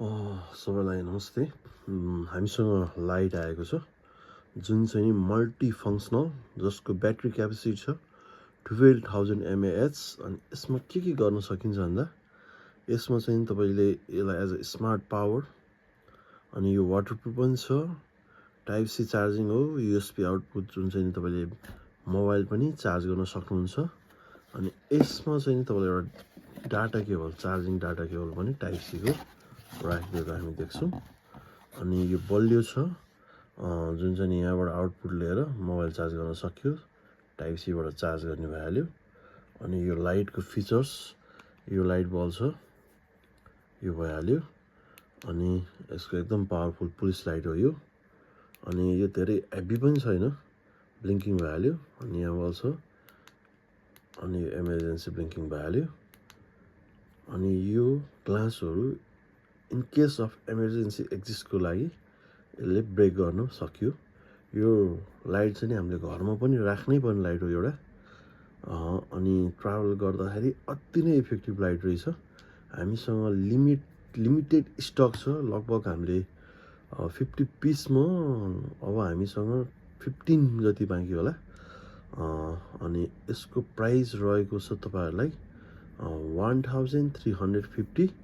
सबैलाई नमस्ते। हामीसँग लाइट आएको छ जुन चाहिँ नि मल्टी फङ्सनल, जसको ब्याट्री क्यापेसिटी छ 12,000 mAh। अनि यसमा के गर्न सकिन्छ भन्दा यसमा चाहिँ तपाईँले यसलाई एज अ स्मार्ट पावर, अनि यो वाटरप्रुफ पनि छ, टाइप सी चार्जिङ हो, यूएसबी आउटपुट जुन चाहिँ नि तपाईँले मोबाइल पनि चार्ज गर्न सक्नुहुन्छ। अनि यसमा चाहिँ नि तपाईँले एउटा data cable, charging data cable पनि टाइप सी को राखिदिएको हामी देख्छौँ। अनि यो बलियो छ, जुन चाहिँ नि यहाँबाट आउटपुट लिएर मोबाइल चार्ज गर्न सक्यो, टाइप सीबाट चार्ज गर्ने भइहाल्यो। अनि यो लाइटको फिचर्स, यो लाइट बल्ब छ, यो भइहाल्यो। अनि यसको एकदम पावरफुल पुलिस लाइट हो यो। अनि यो धेरै हेभी पनि छैन, ब्लिङ्किङ भइहाल्यो। अनि यहाँ बल्ब छ, अनि इमर्जेन्सी ब्लिङ्किङ भइहाल्यो। अनि यो ग्लासहरू इन केस अफ इमर्जेन्सी एक्जिस्टको लागि यसले ब्रेक गर्न सक्यो। यो लाइट चाहिँ नि हामीले घरमा पनि राख्नै पर्ने लाइट हो एउटा। अनि ट्राभल गर्दाखेरि अति नै इफेक्टिभ लाइट रहेछ। हामीसँग लिमिटेड स्टक छ, लगभग हामीले 50 पिसमा अब हामीसँग 15 जति बाँकी होला। अनि यसको प्राइस रहेको छ तपाईँहरूलाई 1350,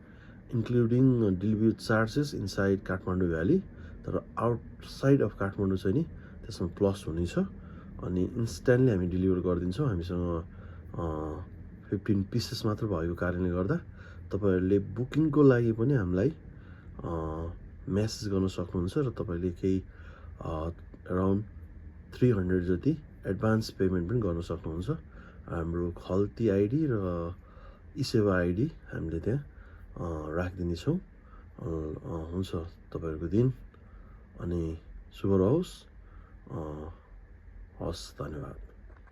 including delivery charges inside Kathmandu valley. तर आउटसाइड अफ काठमाडौँ चाहिँ नि त्यसमा प्लस हुनेछ। अनि इन्स्ट्यान्टली हामी डेलिभर गरिदिन्छौँ। हामीसँग 15 पिसेस मात्र भएको कारणले गर्दा तपाईँहरूले बुकिङको लागि पनि हामीलाई मेसेज गर्न सक्नुहुन्छ र तपाईँले केही अराउन्ड 300 जति एडभान्स पेमेन्ट पनि गर्न सक्नुहुन्छ। हाम्रो खल्ती आइडी र इसेवा आइडी हामीले त्यहाँ राखिदिनेछौँ। हुन्छ, तपाईँहरूको दिन अनि शुभ रहोस्। हस्, धन्यवाद।